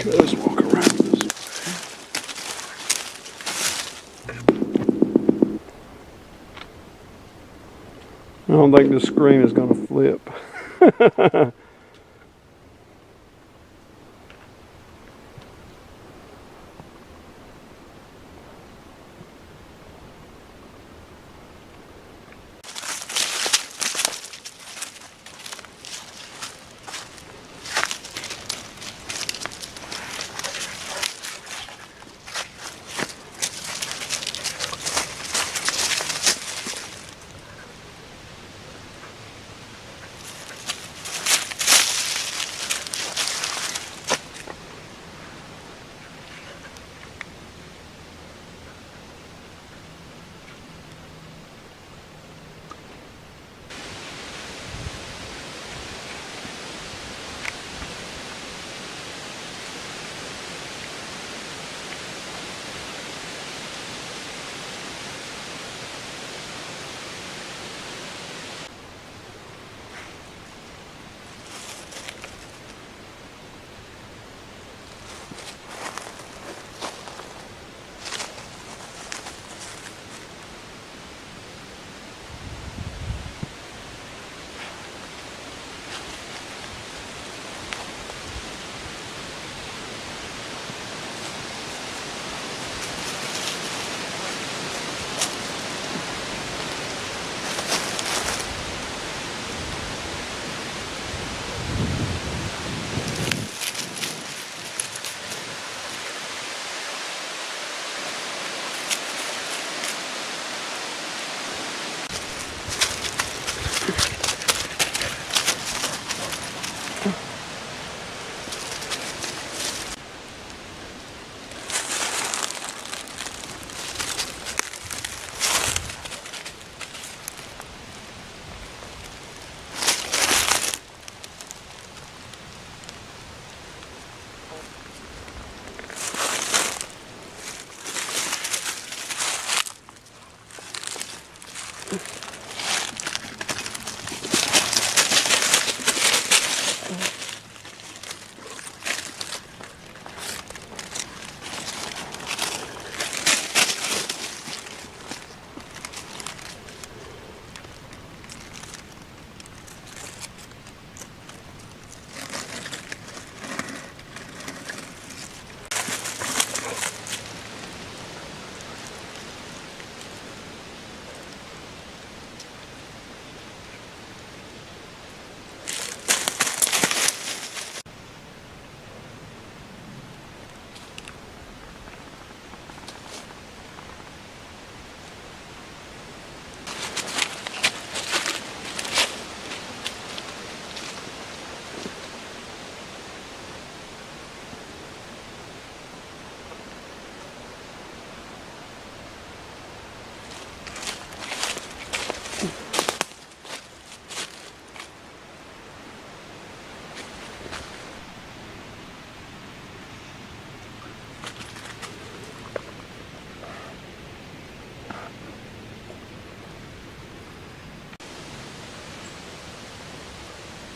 Okay, let's walk around this way. I don't think the screen is going to flip.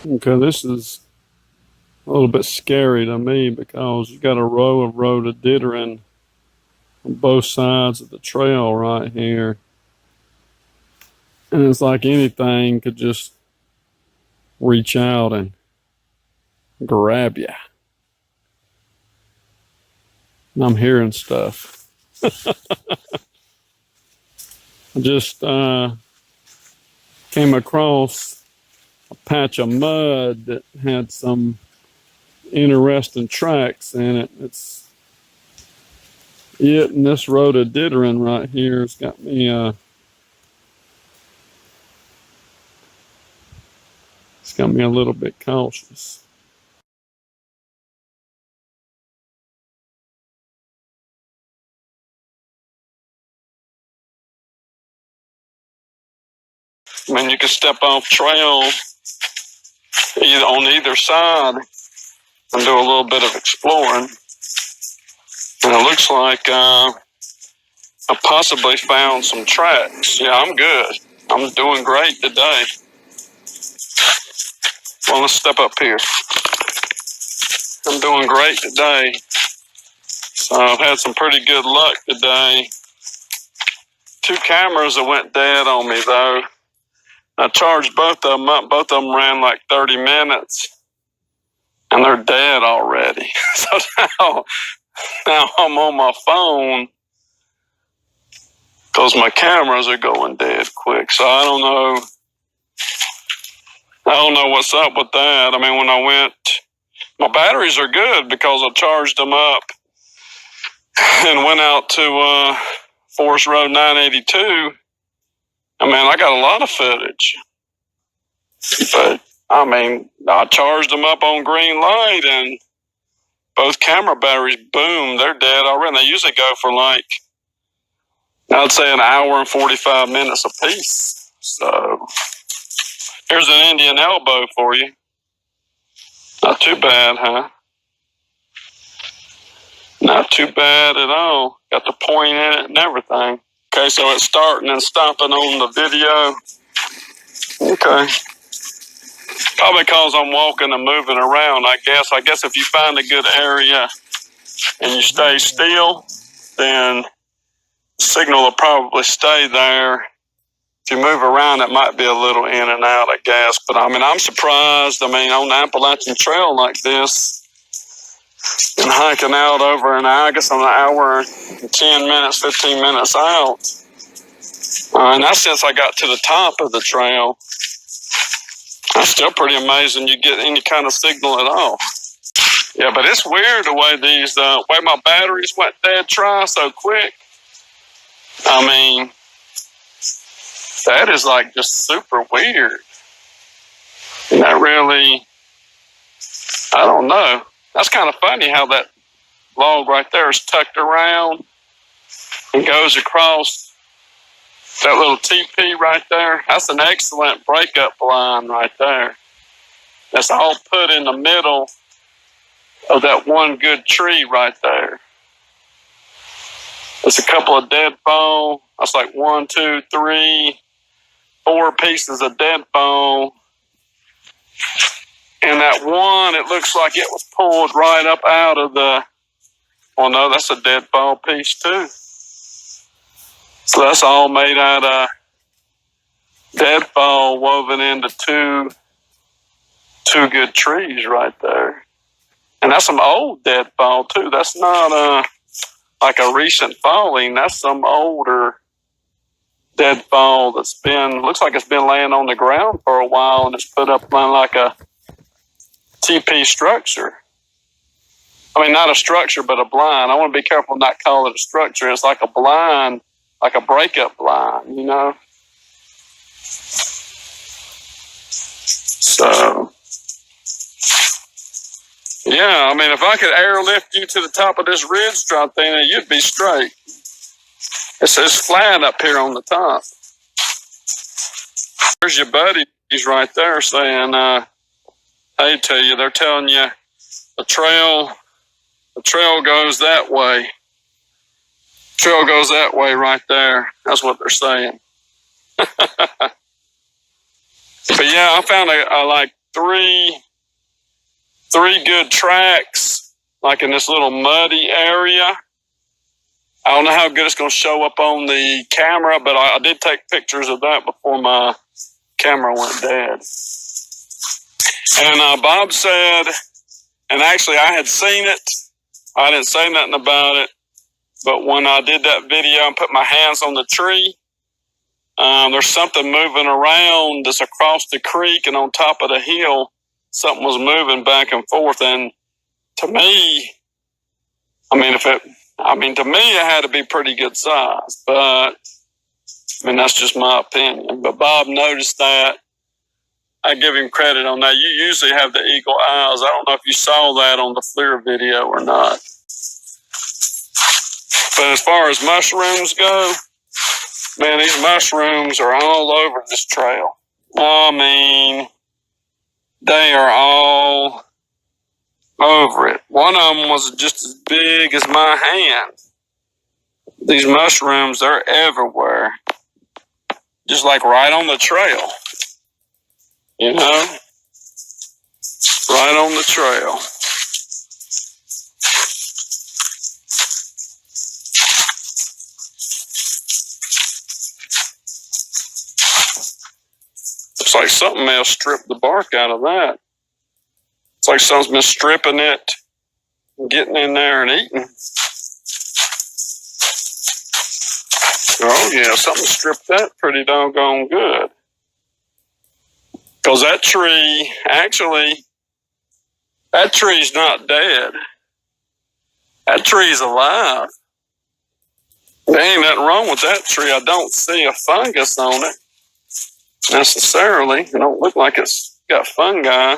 Okay, this is a little bit scary to me because you got a row of rhododendron on both sides of the trail right here. And it's like anything could just reach out and grab you. And I'm hearing stuff. I just came across a patch of mud that had some interesting tracks in it. It's it and this rhododendron right here has got me it's got me a little bit cautious. I mean, you can step off trail either on either side and do a little bit of exploring. And it looks like I possibly found some tracks. Yeah, I'm good. I'm doing great today. Well, let's step up here. I'm doing great today. So I've had some pretty good luck today. 2 cameras that went dead on me, though. I charged both of them up. Both of them ran like 30 minutes. And they're dead already. So now I'm on my phone because my cameras are going dead quick. So I don't know what's up with that. I mean, when I went, my batteries are good because I charged them up and went out to Forest Road 982. I mean, I got a lot of footage. But, I mean, I charged them up on green light and both camera batteries, boom, they're dead already. They usually go for like, I'd say an hour and 45 minutes apiece. So, here's an Indian elbow for you. Not too bad, huh? Not too bad at all. Got the point in it and everything. Okay, so it's starting and stopping on the video. Okay. Probably because I'm walking and moving around, I guess. I guess if you find a good area and you stay still, then the signal will probably stay there. If you move around, it might be a little in and out, I guess. But, I mean, I'm surprised. I mean, on the Appalachian Trail like this, and hiking out over an hour, I guess an hour and 10 minutes, 15 minutes out. And that's since I got to the top of the trail. That's still pretty amazing you get any kind of signal at all. Yeah, but it's weird the way way my batteries went dead dry so quick. I mean, that is like just super weird. And that really, I don't know. That's kind of funny how that log right there is tucked around and goes across that little TP right there. That's an excellent breakup line right there. That's all put in the middle of that one good tree right there. There's a couple of dead bone. That's like 1, 2, 3, 4 pieces of dead bone. And that one, it looks like it was pulled right up out of the, well, no, that's a deadfall piece too. So that's all made out of deadfall woven into two good trees right there. And that's some old deadfall too. That's not like a recent falling. That's some older deadfall that's looks like it's been laying on the ground for a while and it's put up like a TP structure. I mean, not a structure, but a blind. I want to be careful not call it a structure. It's like a blind, like a breakup blind, you know? So, yeah, I mean, if I could airlift you to the top of this ridge drop thing, you'd be straight. It's flat up here on the top. There's your buddies right there saying, hey to you, they're telling you the trail goes that way. Trail goes that way right there. That's what they're saying. But yeah, I found like three good tracks, like in this little muddy area. I don't know how good it's going to show up on the camera, but I did take pictures of that before my camera went dead. And Bob said, and actually I had seen it, I didn't say nothing about it, but when I did that video and put my hands on the tree, there's something moving around that's across the creek and on top of the hill. Something was moving back and forth. And to me, to me, it had to be pretty good size. But, that's just my opinion. But Bob noticed that. I give him credit on that. You usually have the eagle eyes. I don't know if you saw that on the FLIR video or not. But as far as mushrooms go, man, these mushrooms are all over this trail. They are all over it. One of them was just as big as my hand. These mushrooms, they're everywhere. Just like right on the trail. Right on the trail. It's like something else stripped the bark out of that. It's like something's been stripping it, getting in there and eating. Oh yeah, something stripped that pretty doggone good. Because that tree, actually, that tree's not dead. That tree's alive. There ain't nothing wrong with that tree. I don't see a fungus on it necessarily. It don't look like it's got fungi.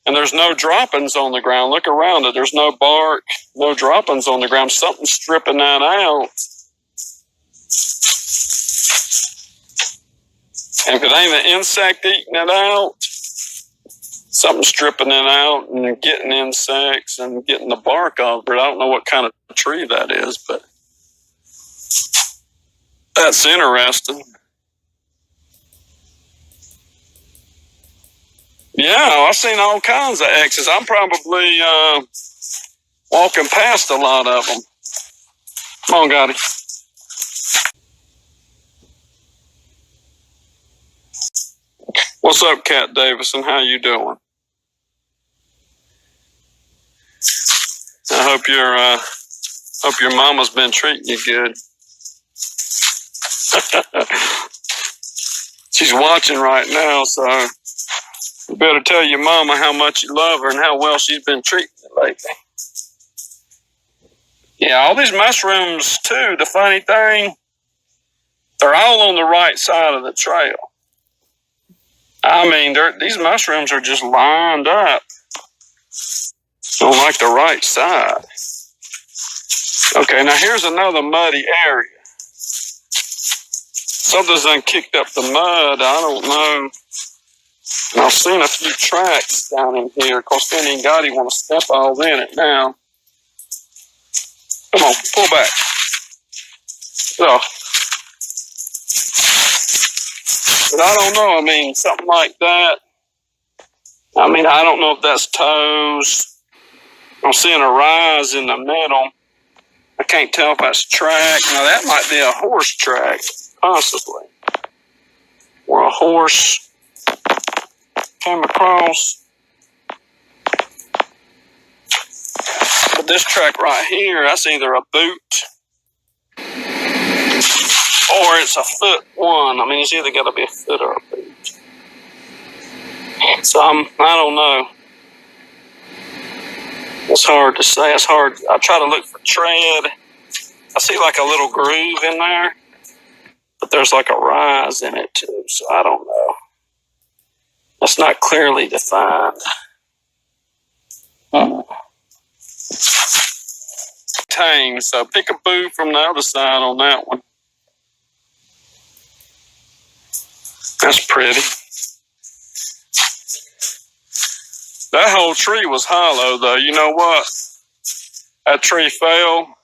And there's no droppings on the ground. Look around it. There's no bark, no droppings on the ground. Something's stripping that out. And if it ain't an insect eating it out, something's stripping it out and getting insects and getting the bark off it. I don't know what kind of tree that is, but that's interesting. Yeah, I've seen all kinds of X's. I'm probably walking past a lot of them. Come on, Gotti. What's up, Cat Davison? How you doing? I hope your mama's been treating you good. She's watching right now, so you better tell your mama how much you love her and how well she's been treating you lately. Yeah, all these mushrooms, too, the funny thing, they're all on the right side of the trail. These mushrooms are just lined up on like the right side. Okay, now here's another muddy area. Something's done kicked up the mud. I don't know. And I've seen a few tracks down in here. Of course, then ain't got want to step all in it now. Come on, pull back. So, but I don't know. Something like that. I don't know if that's toes. I'm seeing a rise in the middle. I can't tell if that's track. Now, that might be a horse track, possibly. Or a horse came across. But this track right here, that's either a boot or it's a foot one. It's either got to be a foot or a boot. So I don't know. It's hard to say. It's hard. I try to look for tread. I see like a little groove in there, but there's like a rise in it too. So I don't know. That's not clearly defined. Tame. So peekaboo from the other side on that one. That's pretty. That whole tree was hollow, though. You know what? That tree fell,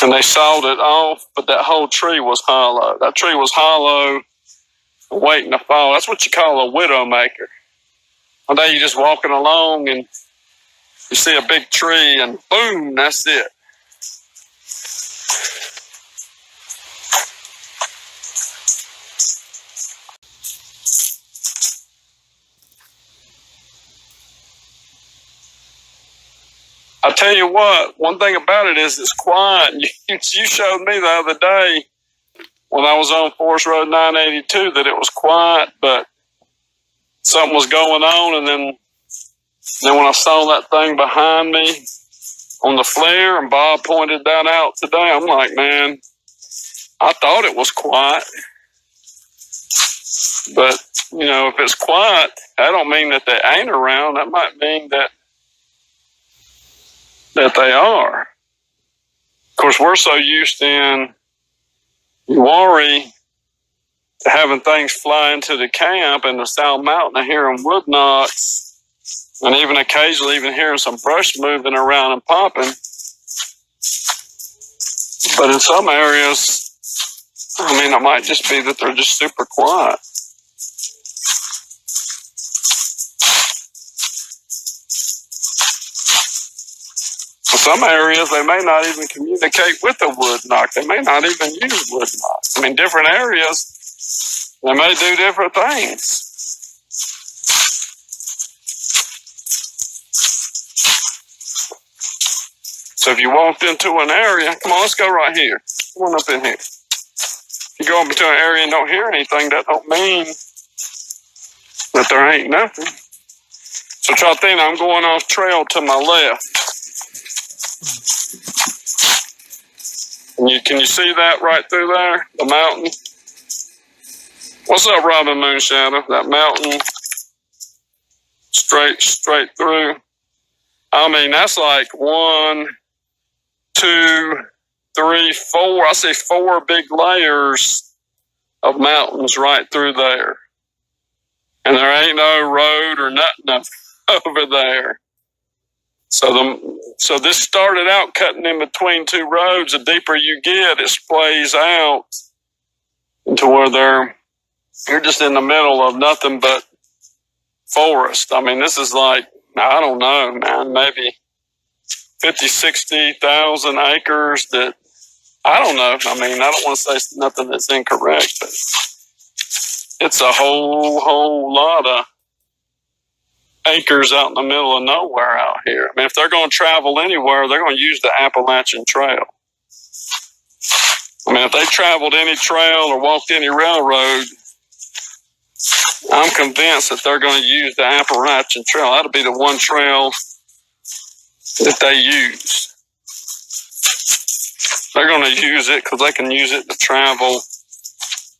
and they sawed it off, but that whole tree was hollow. That tree was hollow waiting to fall. That's what you call a widowmaker. One day you're just walking along and you see a big tree and boom, that's it. I tell you what, one thing about it is it's quiet. You showed me the other day when I was on Forest Road 982 that it was quiet, but something was going on. And then when I saw that thing behind me on the flare and Bob pointed that out today, I'm like, man, I thought it was quiet. But, you know, if it's quiet, that don't mean that they ain't around. That might mean that they are. Of course, we're so used in Uwharrie to having things fly into the camp and the South Mountain and hearing wood knocks and even occasionally even hearing some brush moving around and popping. But in some areas, I mean, it might just be that they're just super quiet. In some areas, they may not even communicate with the wood knock. They may not even use wood knocks. I mean, different areas, they may do different things. So if you walked into an area, come on, let's go right here. Come on up in here. If you go up into an area and don't hear anything, that don't mean that there ain't nothing. So try to think, I'm going off trail to my left. Can you see that right through there? The mountain? What's up, Robin Moonshadow? That mountain straight through. I mean, that's like 1, 2, 3, 4. I see 4 big layers of mountains right through there. And there ain't no road or nothing over there. So this started out cutting in between 2 roads. The deeper you get, it splays out into where you're just in the middle of nothing but forest. I mean, this is like, I don't know, man, maybe 50, 60,000 acres that, I don't know. I mean, I don't want to say nothing that's incorrect, but it's a whole lot of acres out in the middle of nowhere out here. I mean, if they're going to travel anywhere, they're going to use the Appalachian Trail. I mean, if they traveled any trail or walked any railroad, I'm convinced that they're going to use the Appalachian Trail. That'll be the one trail that they use. They're going to use it because they can use it to travel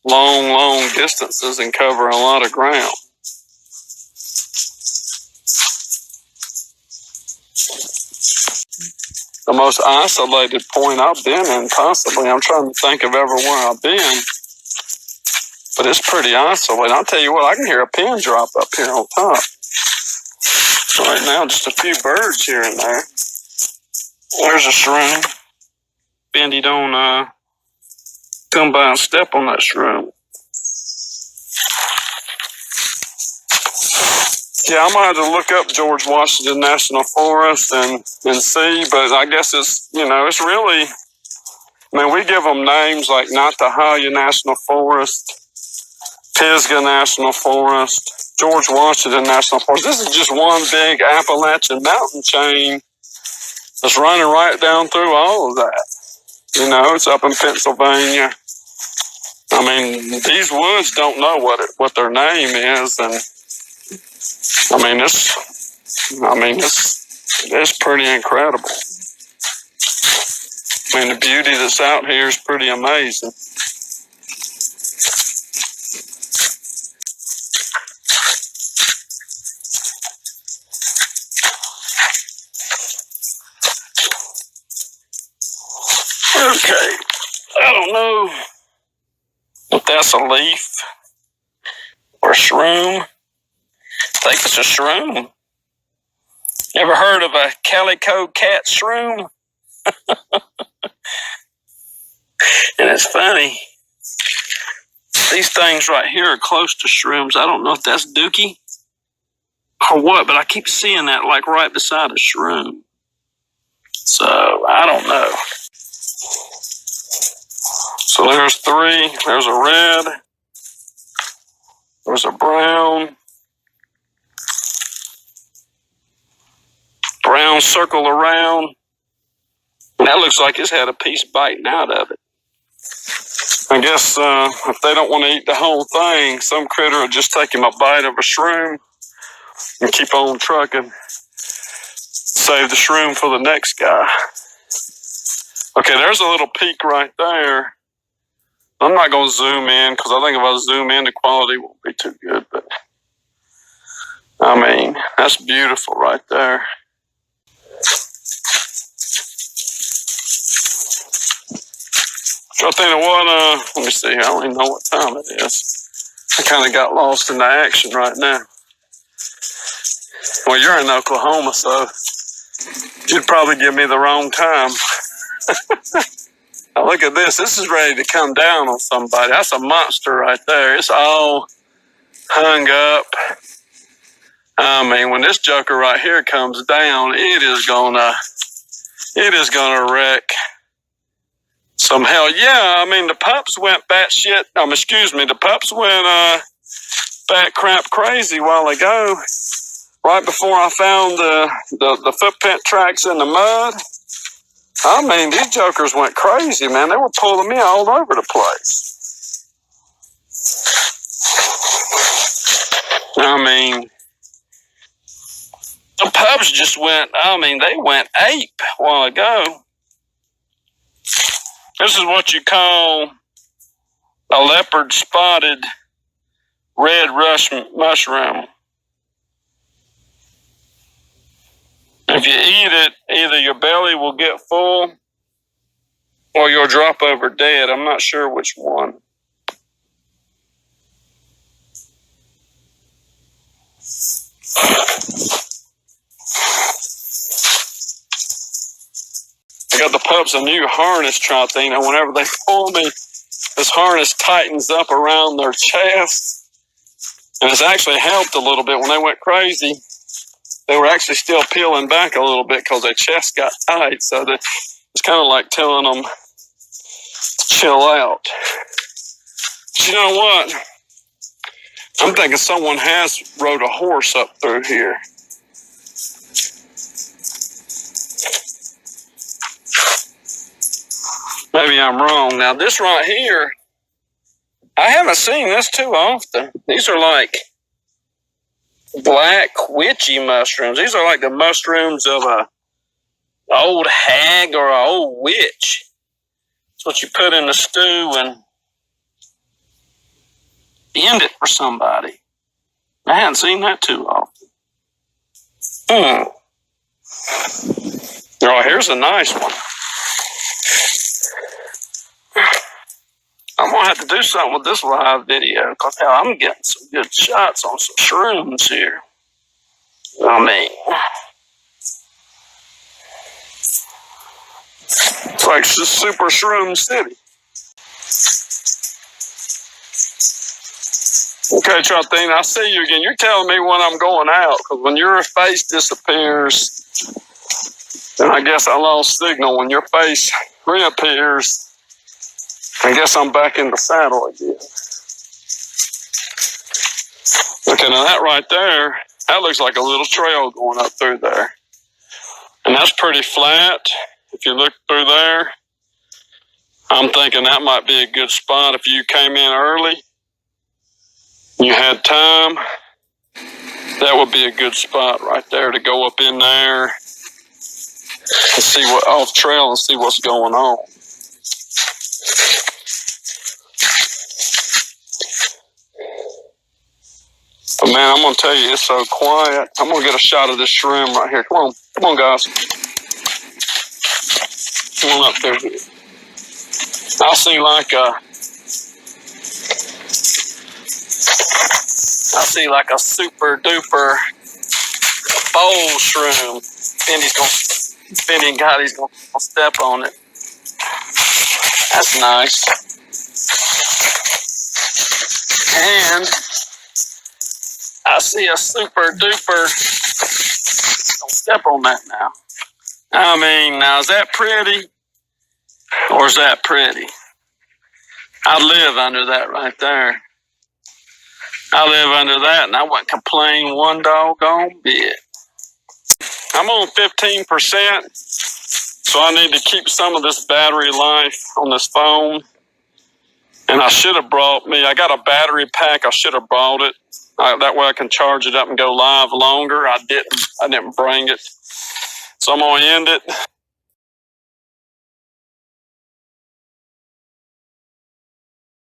long distances and cover a lot of ground. The most isolated point I've been in, possibly. I'm trying to think of everywhere I've been, but it's pretty isolated. I'll tell you what, I can hear a pin drop up here on top. Right now, just a few birds here and there. There's a shroom. Bendy, don't come by and step on that shroom. Yeah, I might have to look up George Washington National Forest and see, but I guess it's, you know, it's really, I mean, we give them names like Nantahala National Forest, Pisgah National Forest, George Washington National Forest. This is just one big Appalachian mountain chain that's running right down through all of that. You know, it's up in Pennsylvania. I mean, these woods don't know what their name is, and I mean, it's pretty incredible. I mean, the beauty that's out here is pretty amazing. Okay, I don't know if that's a leaf or a shroom. I think it's a shroom. Ever heard of a calico cat shroom? And it's funny. These things right here are close to shrooms. I don't know if that's dookie or what, but I keep seeing that like right beside a shroom. So I don't know. So there's 3. There's a red. There's a brown. Brown circle around. And that looks like it's had a piece biting out of it. I guess if they don't want to eat the whole thing, some critter will just take him a bite of a shroom and keep on trucking. Save the shroom for the next guy. Okay, there's a little peak right there. I'm not going to zoom in because I think if I zoom in, the quality won't be too good. But I mean, that's beautiful right there. I think what, let me see here. I don't even know what time it is. I kind of got lost in the action right now. Well, you're in Oklahoma, so you'd probably give me the wrong time. Now look at this. This is ready to come down on somebody. That's a monster right there. It's all hung up. I mean, when this joker right here comes down, it is gonna wreck some hell. Yeah, I mean, the pups went batshit. Excuse me. The pups went bat crap crazy a while ago. Right before I found the footprint tracks in the mud. I mean, these jokers went crazy, man. They were pulling me all over the place. I mean, the pups just went, they went ape a while ago. This is what you call a leopard spotted red mushroom. If you eat it, either your belly will get full or you'll drop over dead. I'm not sure which one. I got the pups a new harness thing, and whenever they pull me, this harness tightens up around their chest. And it's actually helped a little bit. When they went crazy, they were actually still peeling back a little bit because their chest got tight. So it's kind of like telling them to chill out. But you know what? I'm thinking someone has rode a horse up through here. Maybe I'm wrong. Now, this right here, I haven't seen this too often. These are like black witchy mushrooms. These are like the mushrooms of an old hag or an old witch. It's what you put in the stew and end it for somebody. I haven't seen that too often. Oh, here's a nice one. I'm going to have to do something with this live video because I'm getting some good shots on some shrooms here. I mean, it's like Super Shroom City. Okay, Trothine, I see you again. You're telling me when I'm going out because when your face disappears, then I guess I lost signal. When your face reappears, I guess I'm back in the saddle again. Okay, now that right there, that looks like a little trail going up through there. And that's pretty flat. If you look through there, I'm thinking that might be a good spot if you came in early, you had time. That would be a good spot right there to go up in there and see what off trail and see what's going on. But man, I'm going to tell you, it's so quiet. I'm going to get a shot of this shroom right here. Come on, guys. Come on up there. I see like a super duper bowl shroom. He's going to step on it. That's nice. And I see a super duper, don't step on that now. I mean, now is that pretty or is that pretty? I live under that right there. I live under that and I wouldn't complain one doggone bit. I'm on 15%, so I need to keep some of this battery life on this phone. And I should have I got a battery pack, I should have brought it. That way I can charge it up and go live longer. I didn't bring it. So I'm going to end it.